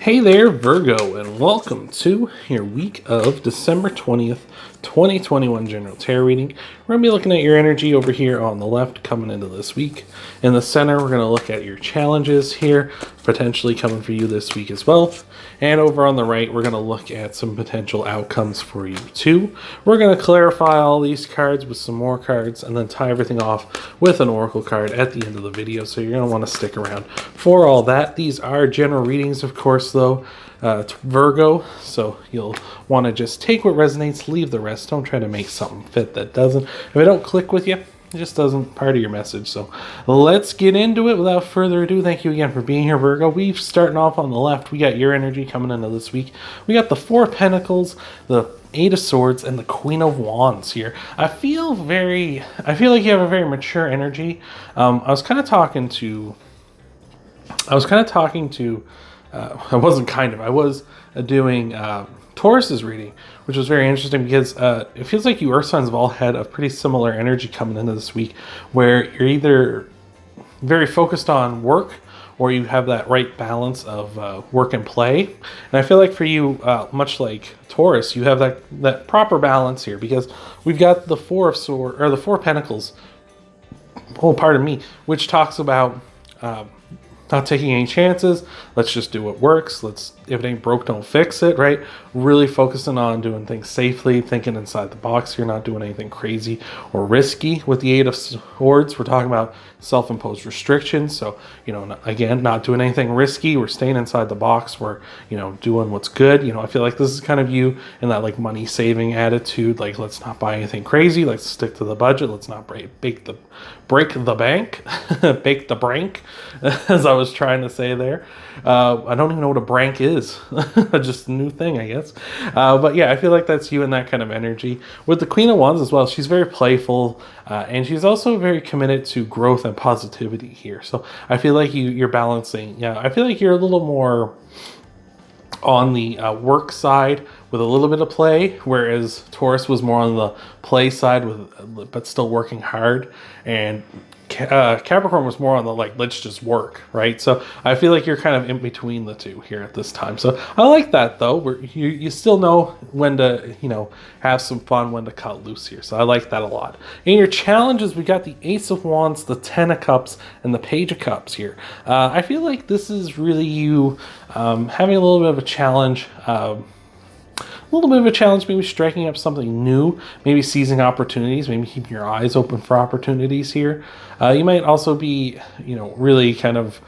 Hey there, Virgo, and welcome to your week of December 20th, 2021 General Tarot reading. We're going to be looking at your energy over here on the left coming into this week. In the center, we're going to look at your challenges here, potentially coming for you this week as well. And over on the right, we're going to look at some potential outcomes for you too. We're going to clarify all these cards with some more cards and then tie everything off with an oracle card at the end of the video. So you're going to want to stick around for all that. These are general readings, of course, though. It's Virgo, so you'll want to just take what resonates, leave the rest. Don't try to make something fit that doesn't. If it don't click with you, it just doesn't part of your message. So let's get into it without further ado. Thank you again for being here, Virgo. We're starting off on the left. We got your energy coming into this week. We got the Four of Pentacles, the Eight of Swords, and the Queen of Wands here. I feel like you have a very mature energy. I was doing Taurus's reading, which was very interesting because it feels like you earth signs have all had a pretty similar energy coming into this week, where you're either very focused on work or you have that right balance of work and play. And I feel like for you, much like Taurus, you have that proper balance here, because we've got the Four of Pentacles, which talks about not taking any chances. Let's just do what works. If it ain't broke, don't fix it, right? Really focusing on doing things safely, thinking inside the box. You're not doing anything crazy or risky. With the Eight of Swords, we're talking about self-imposed restrictions. So, again, not doing anything risky. We're staying inside the box. We're, doing what's good. I feel like this is kind of you in that like money saving attitude. Like, let's not buy anything crazy. Let's stick to the budget. Let's not break the bank, bake the brank, as I was trying to say there. I don't even know what a brank is. Just a new thing, I guess. But yeah, I feel like that's you in that kind of energy. With the Queen of Wands as well, she's very playful, and she's also very committed to growth and positivity here. So I feel like you're balancing. Yeah, I feel like you're a little more on the work side with a little bit of play, whereas Taurus was more on the play side but still working hard, and Capricorn was more on the let's just work, right? So I feel like you're kind of in between the two here at this time. So I like that though, where you still know when to have some fun, when to cut loose here. So I like that a lot. In your challenges, we got the Ace of Wands, the Ten of Cups, and the Page of Cups here. I feel like this is really you having a little bit of a challenge. Maybe striking up something new, maybe seizing opportunities, maybe keeping your eyes open for opportunities here. You might also be, really kind of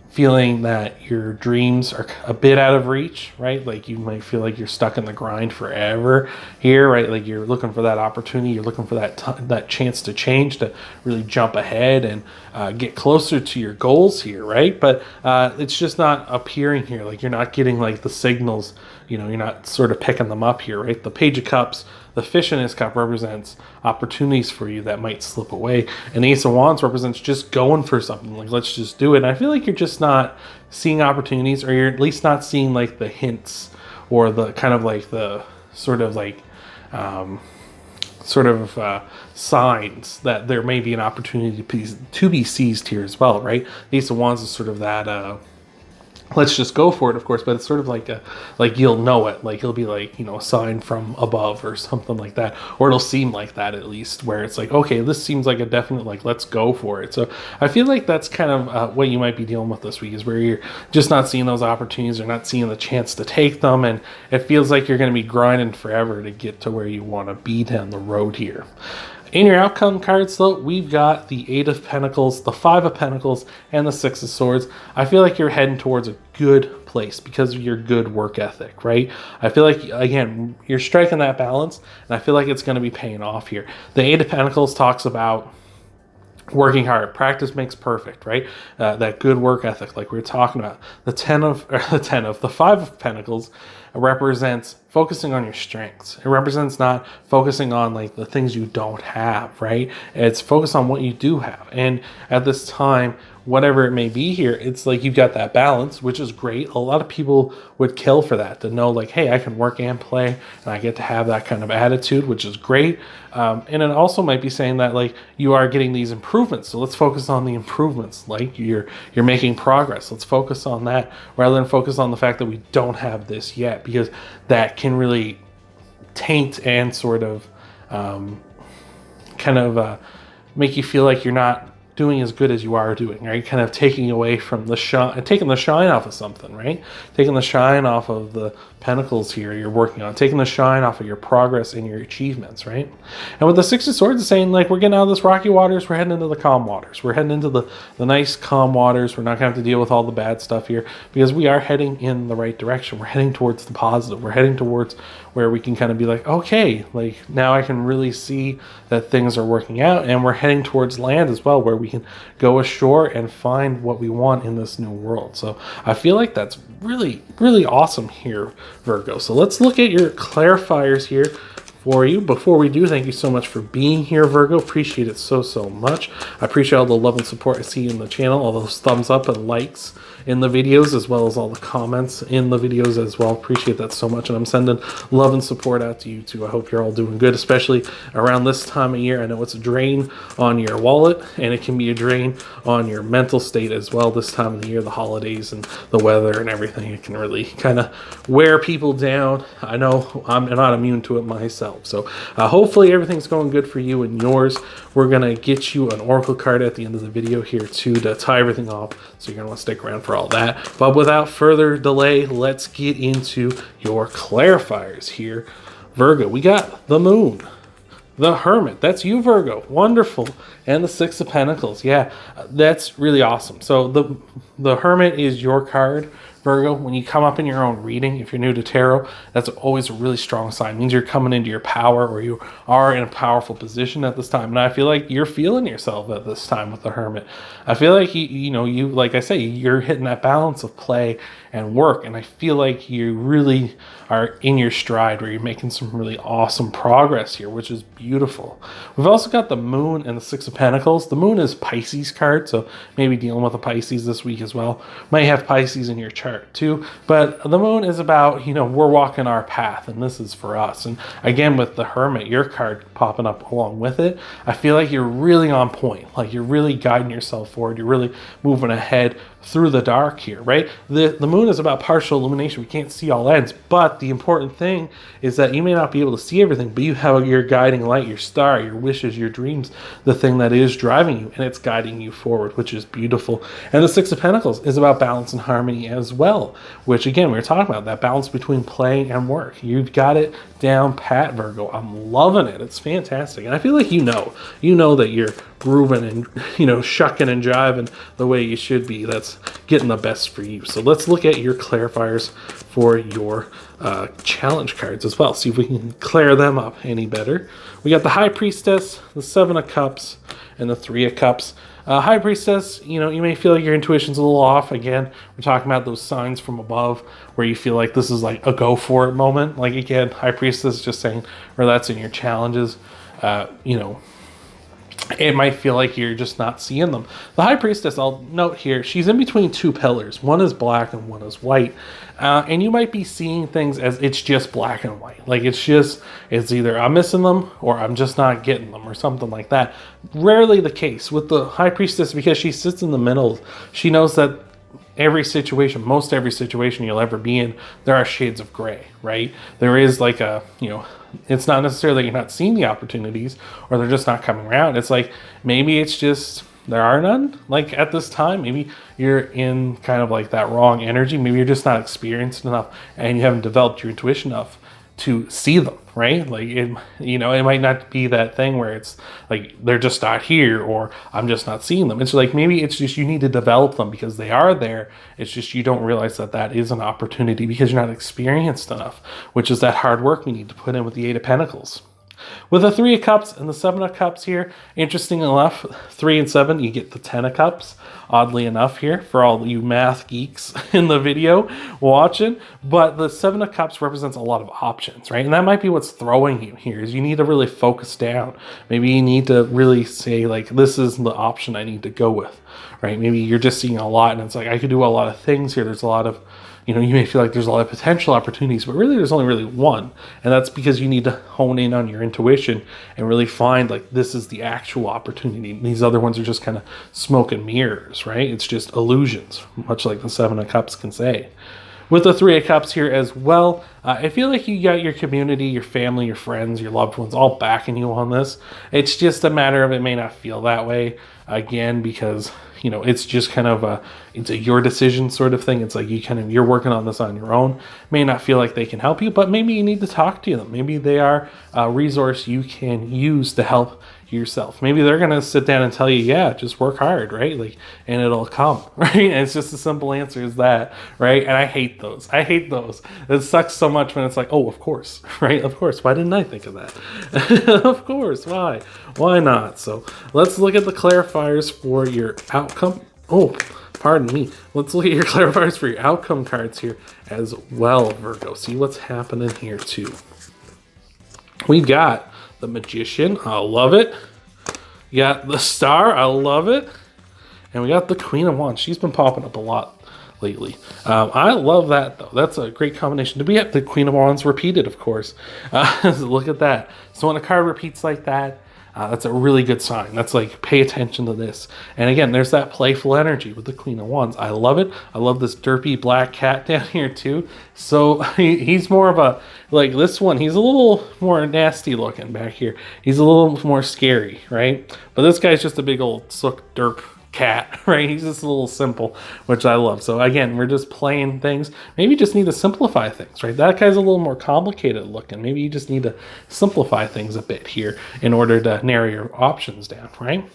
feeling that your dreams are a bit out of reach, right? Like you might feel like you're stuck in the grind forever here, right? Like you're looking for that opportunity, you're looking for that chance to change, to really jump ahead and get closer to your goals here, right? But it's just not appearing here. Like you're not getting like the signals, you're not sort of picking them up here, right? The Page of Cups, the fish in his cup, represents opportunities for you that might slip away. And the Ace of Wands represents just going for something. Like, let's just do it. And I feel like you're just not seeing opportunities, or you're at least not seeing like the hints or the kind of like the sort of signs that there may be an opportunity to be seized here as well, right? The Ace of Wands is sort of that let's just go for it, of course, but it's sort of like you'll know it, like it'll be like a sign from above or something like that, or it'll seem like that at least, where it's like, okay, this seems like a definite let's go for it. So I feel like that's kind of what you might be dealing with this week, is where you're just not seeing those opportunities or not seeing the chance to take them, and it feels like you're going to be grinding forever to get to where you want to be down the road here. In your outcome cards, though, we've got the Eight of Pentacles, the Five of Pentacles, and the Six of Swords. I feel like you're heading towards a good place because of your good work ethic, right? I feel like, again, you're striking that balance, and I feel like it's going to be paying off here. The Eight of Pentacles talks about working hard. Practice makes perfect, right? That good work ethic, like we were talking about. The Five of Pentacles represents focusing on your strengths. It represents not focusing on like the things you don't have, right? It's focused on what you do have. And at this time, whatever it may be here, it's like you've got that balance, which is great. A lot of people would kill for that, to know like, hey, I can work and play, and I get to have that kind of attitude, which is great. And it also might be saying that like you are getting these improvements, so let's focus on the improvements. Like you're making progress. Let's focus on that rather than focus on the fact that we don't have this yet, because that can really taint and sort of make you feel like you're not doing as good as you are doing, right? Kind of taking away from the shine, taking the shine off of something, right? Taking the shine off of the pentacles here you're working on, taking the shine off of your progress and your achievements, right? And with the Six of Swords, it's saying like we're getting out of this rocky waters, we're heading into the calm waters. We're heading into the nice calm waters. We're not gonna have to deal with all the bad stuff here, because we are heading in the right direction. We're heading towards the positive. We're heading towards where we can kind of be like, okay, like now I can really see that things are working out, and we're heading towards land as well, where we can go ashore and find what we want in this new world. So I feel like that's really, really awesome here, Virgo. So let's look at your clarifiers here for you. Before we do, thank you so much for being here, Virgo. Appreciate it so much. I appreciate all the love and support I see in the channel, all those thumbs up and likes in the videos, as well as all the comments in the videos as well. Appreciate that so much, and I'm sending love and support out to you too. I hope you're all doing good, especially around this time of year. I know it's a drain on your wallet, and it can be a drain on your mental state as well. This time of the year, the holidays and the weather and everything, it can really kind of wear people down. I know I'm not immune to it myself. So hopefully everything's going good for you and yours. We're gonna get you an oracle card at the end of the video here too, to tie everything off, so you're gonna want to stick around for all that. But without further delay, let's get into your clarifiers here, Virgo. We got the Moon, the Hermit, that's you, Virgo, wonderful, and the Six of Pentacles. Yeah, that's really awesome. So the Hermit is your card, Virgo. When you come up in your own reading, if you're new to tarot, that's always a really strong sign. It means you're coming into your power, or you are in a powerful position at this time. And I feel like you're feeling yourself at this time with the Hermit. I feel like you like I say, you're hitting that balance of play and work, and I feel like you really are in your stride, where you're making some really awesome progress here, which is beautiful. We've also got the Moon and the Six of Pentacles. The Moon is Pisces card, so maybe dealing with a Pisces this week as well. Might have Pisces in your chart too, but the Moon is about, we're walking our path, and this is for us. And again, with the Hermit, your card popping up along with it, I feel like you're really on point, like you're really guiding yourself forward, you're really moving ahead through the dark here, right? The Moon is about partial illumination. We can't see all ends, but the important thing is that you may not be able to see everything, but you have your guiding light, your star, your wishes, your dreams, the thing that is driving you, and it's guiding you forward, which is beautiful. And the Six of Pentacles is about balance and harmony as well, which again, we were talking about that balance between play and work. You've got it down pat, Virgo. I'm loving it. It's fantastic. And I feel like you know that you're grooving and shucking and jiving the way you should be. That's getting the best for you. So let's look at your clarifiers for your challenge cards as well, see if we can clear them up any better. We got the High Priestess, the Seven of Cups, and the Three of Cups. High Priestess, you may feel like your intuition's a little off. Again, we're talking about those signs from above where you feel like this is like a go for it moment. Like again, High Priestess just saying where that's in your challenges, it might feel like you're just not seeing them. The High Priestess, I'll note here, she's in between two pillars. One is black and one is white. And you might be seeing things as it's just black and white. Like it's either I'm missing them or I'm just not getting them or something like that. Rarely the case with the High Priestess, because she sits in the middle. She knows that most every situation you'll ever be in, there are shades of gray, right? There is like it's not necessarily you're not seeing the opportunities or they're just not coming around. It's like maybe it's just there are none, like at this time. Maybe you're in kind of like that wrong energy. Maybe you're just not experienced enough and you haven't developed your intuition enough to see them, right? Like it might not be that thing where it's like they're just not here or I'm just not seeing them. It's like maybe it's just you need to develop them because they are there. It's just you don't realize that is an opportunity because you're not experienced enough, which is that hard work we need to put in with the Eight of Pentacles. With the 3 of Cups and the 7 of Cups here, interesting enough, 3 and 7, you get the 10 of Cups, oddly enough here, for all you math geeks in the video watching. But the 7 of Cups represents a lot of options, right? And that might be what's throwing you here, is you need to really focus down. Maybe you need to really say, like, this is the option I need to go with, right? Maybe you're just seeing a lot, and it's like, I could do a lot of things here. There's a lot of, you may feel like there's a lot of potential opportunities, but really there's only really one. And that's because you need to hone in on your intuition and really find, like, this is the actual opportunity. These other ones are just kind of smoke and mirrors, right? It's just illusions, much like the 7 of Cups can say. With the 3 of Cups here as well, I feel like you got your community, your family, your friends, your loved ones all backing you on this. It's just a matter of, it may not feel that way, again, because it's just kind of it's a your decision sort of thing. It's like you're working on this on your own. May not feel like they can help you, but maybe you need to talk to them. Maybe they are a resource you can use to help yourself. Maybe they're going to sit down and tell you, yeah, just work hard, right? And it'll come, right? And it's just a simple answer as that, right? And I hate those. It sucks so much when it's like, oh, of course, right? Of course. Why didn't I think of that? Of course. Why not? So let's look at the clarifiers for your outcome. Oh, pardon me. Let's look at your clarifiers for your outcome cards here as well, Virgo. See what's happening here too. We got the Magician, I love it. You got the Star, I love it. And we got the Queen of Wands. She's been popping up a lot lately. I love that, though. That's a great combination. To be at the Queen of Wands repeated, of course. Look at that. So when a card repeats like that, that's a really good sign. That's like, pay attention to this. And again, there's that playful energy with the Queen of Wands. I love it. I love this derpy black cat down here too. So he's more of a, like this one, he's a little more nasty looking back here. He's a little more scary, right? But this guy's just a big old sook derp cat, right? He's just a little simple, which I love. So again, we're just playing things. Maybe you just need to simplify things, right? That guy's a little more complicated looking. Maybe you just need to simplify things a bit here in order to narrow your options down, right?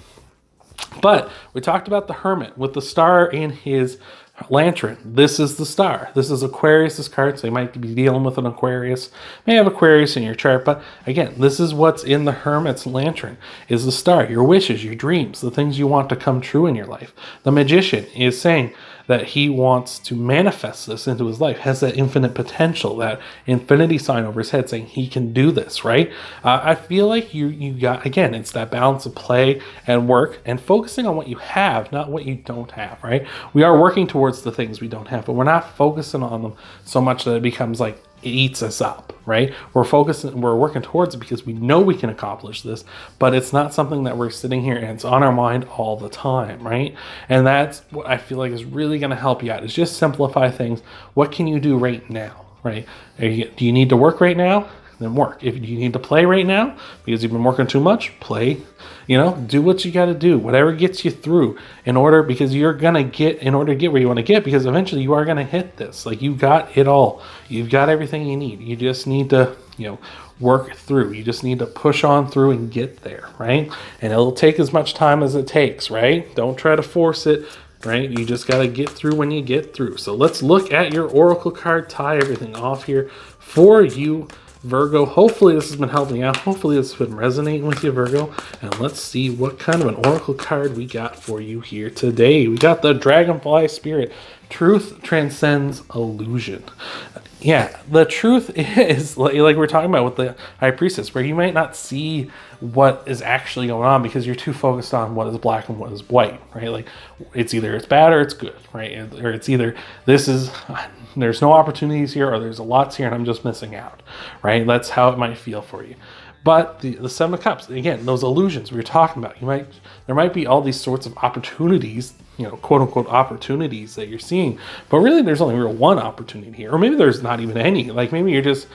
But we talked about the Hermit with the Star in his lantern. This is the Star. This is Aquarius' card, so you might be dealing with an Aquarius. May have Aquarius in your chart, but again, this is what's in the Hermit's lantern, is the Star, your wishes, your dreams, the things you want to come true in your life. The Magician is saying that he wants to manifest this into his life, has that infinite potential, that infinity sign over his head saying he can do this, right? I feel like you got, again, it's that balance of play and work and focusing on what you have, not what you don't have, right? We are working towards the things we don't have, but we're not focusing on them so much that it becomes like, it eats us up, right? We're working towards it because we know we can accomplish this, but it's not something that we're sitting here and it's on our mind all the time, right? And that's what I feel like is really going to help you out, is just simplify things. What can you do right now, right? Do you need to work right now? Then work. If you need to play right now because you've been working too much, play. Do what you got to do, whatever gets you through in order to get where you want to get, because eventually you are going to hit this. Like, you got it all. You've got everything you need. You just need to, work through. You just need to push on through and get there, right? And it'll take as much time as it takes, right? Don't try to force it, right? You just got to get through when you get through. So let's look at your Oracle card, tie everything off here for you, Virgo. Hopefully this has been helping you out. Hopefully this has been resonating with you, Virgo. And let's see what kind of an Oracle card we got for you here today. We got the Dragonfly Spirit. Truth transcends illusion. Yeah, the truth is, like we're talking about with the High Priestess, where you might not see what is actually going on because you're too focused on what is black and what is white, right? Like, it's either it's bad or it's good, right? Or it's either there's no opportunities here, or there's a lots here and I'm just missing out, right? That's how it might feel for you. But the Seven of Cups, again, those illusions we were talking about, there might be all these sorts of opportunities, quote unquote opportunities that you're seeing, but really there's only real one opportunity here, or maybe there's not even any. Like, maybe you're just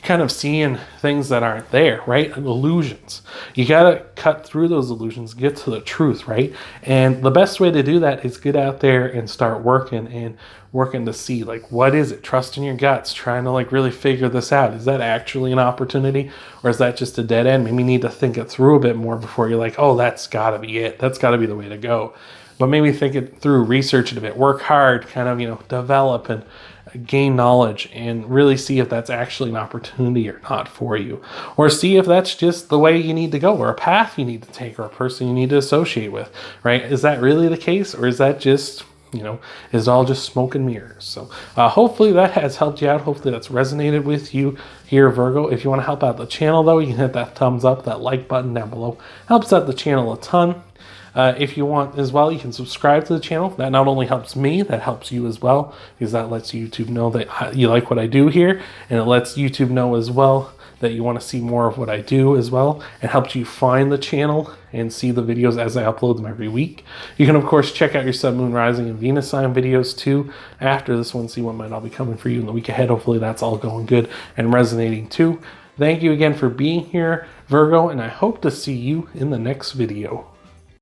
kind of seeing things that aren't there, right? Illusions. You got to cut through those illusions, get to the truth, right? And the best way to do that is get out there and start working to see, like, what is it? Trust in your guts, trying to really figure this out. Is that actually an opportunity, or is that just a dead end? Maybe you need to think it through a bit more before you're like, oh, that's got to be it. That's got to be the way to go. but maybe think it through, research it a bit, work hard, kind of, develop and gain knowledge and really see if that's actually an opportunity or not for you, or see if that's just the way you need to go, or a path you need to take, or a person you need to associate with, right? Is that really the case, or is that just, is it all just smoke and mirrors? So hopefully that has helped you out. Hopefully that's resonated with you here, Virgo. If you want to help out the channel, though, you can hit that thumbs up, that like button down below. Helps out the channel a ton. If you want as well, you can subscribe to the channel. That not only helps me, that helps you as well, because that lets YouTube know that you like what I do here, and it lets YouTube know as well that you want to see more of what I do as well, and helps you find the channel and see the videos as I upload them every week. You can, of course, check out your Sun, Moon, Rising, and Venus sign videos too after this one, see what might all be coming for you in the week ahead. Hopefully that's all going good and resonating too. Thank you again for being here, Virgo, and I hope to see you in the next video.